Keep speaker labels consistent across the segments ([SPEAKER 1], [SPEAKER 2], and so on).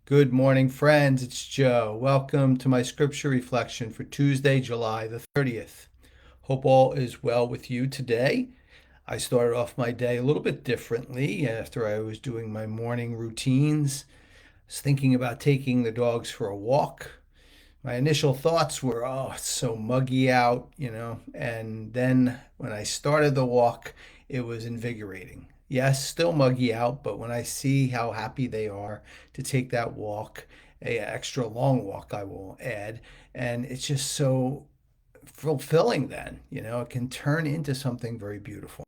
[SPEAKER 1] Good morning, friends. It's Joe. Welcome to my scripture reflection for Tuesday, July the 30th. Hope all is well with you today. I started off my day a little bit differently after I was doing my morning routines. I was thinking about taking the dogs for a walk. My initial thoughts were, oh, it's so muggy out, And then when I started the walk, it was invigorating. Yes, still muggy out, but when I see how happy they are to take that walk, a extra long walk, I will add, and it's just so fulfilling then, it can turn into something very beautiful.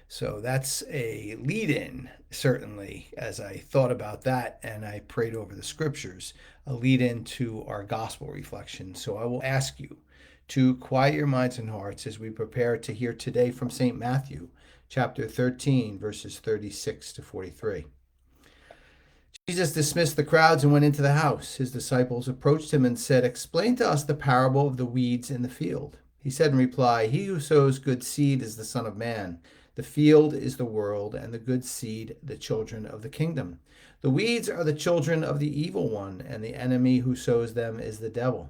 [SPEAKER 1] So that's a lead in, certainly, as I thought about that and I prayed over the scriptures, a lead in to our gospel reflection. So I will ask you to quiet your minds and hearts as we prepare to hear today from St. Matthew, chapter 13, verses 36 to 43. Jesus dismissed the crowds and went into the house. His disciples approached him and said, "Explain to us the parable of the weeds in the field." He said in reply, "He who sows good seed is the Son of Man. The field is the world, and the good seed the children of the kingdom. The weeds are the children of the evil one, and the enemy who sows them is the devil.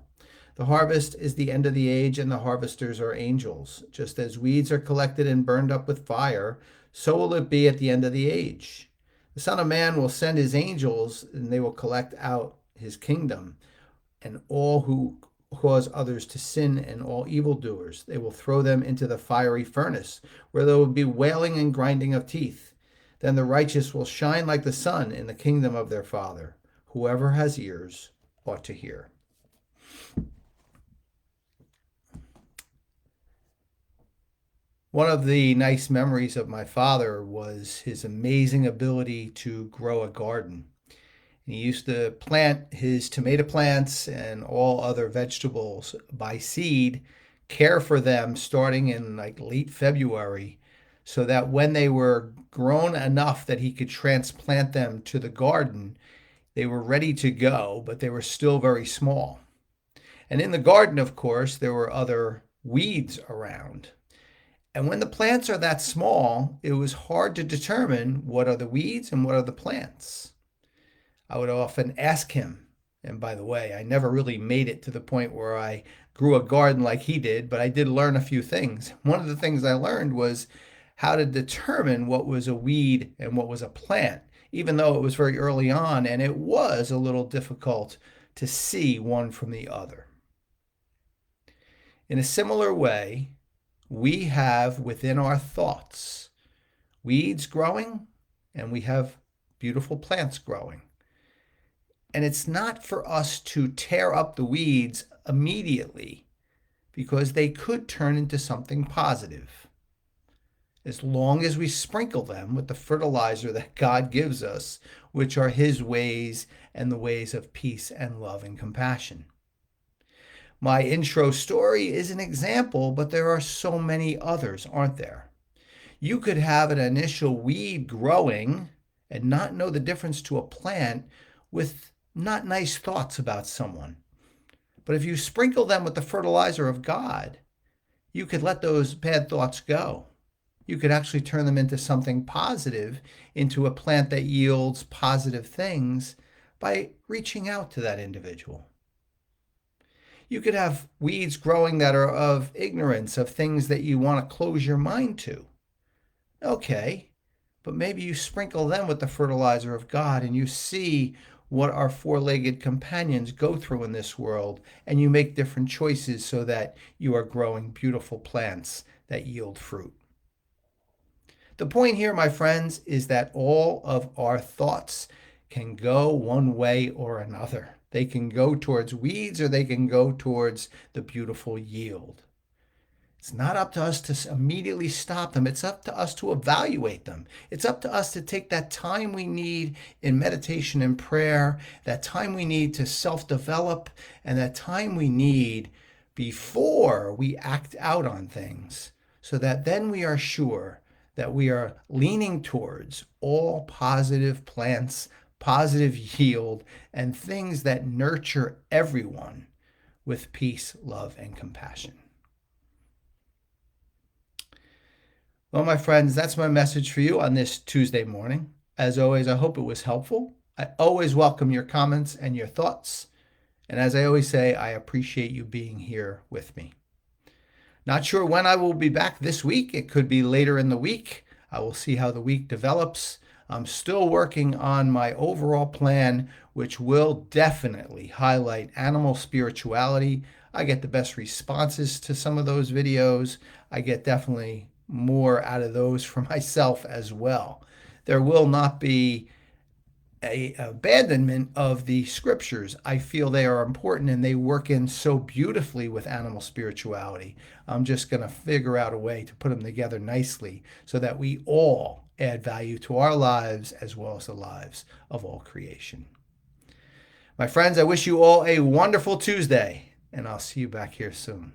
[SPEAKER 1] The harvest is the end of the age, and the harvesters are angels. Just as weeds are collected and burned up with fire, so will it be at the end of the age. The Son of Man will send his angels, and they will collect out his kingdom and all who cause others to sin and all evildoers. They will throw them into the fiery furnace, where there will be wailing and grinding of teeth. Then the righteous will shine like the sun in the kingdom of their Father. Whoever has ears ought to hear." One of the nice memories of my father was his amazing ability to grow a garden. He used to plant his tomato plants and all other vegetables by seed, care for them starting in like late February, so that when they were grown enough that he could transplant them to the garden, they were ready to go, but they were still very small. And in the garden, of course, there were other weeds around. And when the plants are that small, it was hard to determine what are the weeds and what are the plants. I would often ask him, and by the way, I never really made it to the point where I grew a garden like he did, but I did learn a few things. One of the things I learned was how to determine what was a weed and what was a plant, even though it was very early on and it was a little difficult to see one from the other. In a similar way, we have within our thoughts weeds growing and we have beautiful plants growing. And it's not for us to tear up the weeds immediately because they could turn into something positive. As long as we sprinkle them with the fertilizer that God gives us, which are his ways and the ways of peace and love and compassion. My intro story is an example, but there are so many others, aren't there? You could have an initial weed growing and not know the difference to a plant with not nice thoughts about someone. But if you sprinkle them with the fertilizer of God, you could let those bad thoughts go. You could actually turn them into something positive, into a plant that yields positive things by reaching out to that individual. You could have weeds growing that are of ignorance, of things that you want to close your mind to. Okay, but maybe you sprinkle them with the fertilizer of God and you see what our four-legged companions go through in this world, and you make different choices so that you are growing beautiful plants that yield fruit. The point here, my friends, is that all of our thoughts can go one way or another. They can go towards weeds or they can go towards the beautiful yield. It's not up to us to immediately stop them. It's up to us to evaluate them. It's up to us to take that time we need in meditation and prayer, that time we need to self-develop, and that time we need before we act out on things, so that then we are sure that we are leaning towards all positive plants, positive yield, and things that nurture everyone with peace, love, and compassion. Well, my friends, that's my message for you on this Tuesday morning. As always, I hope it was helpful. I always welcome your comments and your thoughts. And as I always say, I appreciate you being here with me. Not sure when I will be back this week. It could be later in the week. I will see how the week develops. I'm still working on my overall plan, which will definitely highlight animal spirituality. I get the best responses to some of those videos. I get definitely more out of those for myself as well. There will not be a abandonment of the scriptures. I feel they are important and they work in so beautifully with animal spirituality. I'm just going to figure out a way to put them together nicely so that we all add value to our lives as well as the lives of all creation. My friends, I wish you all a wonderful Tuesday, and I'll see you back here soon.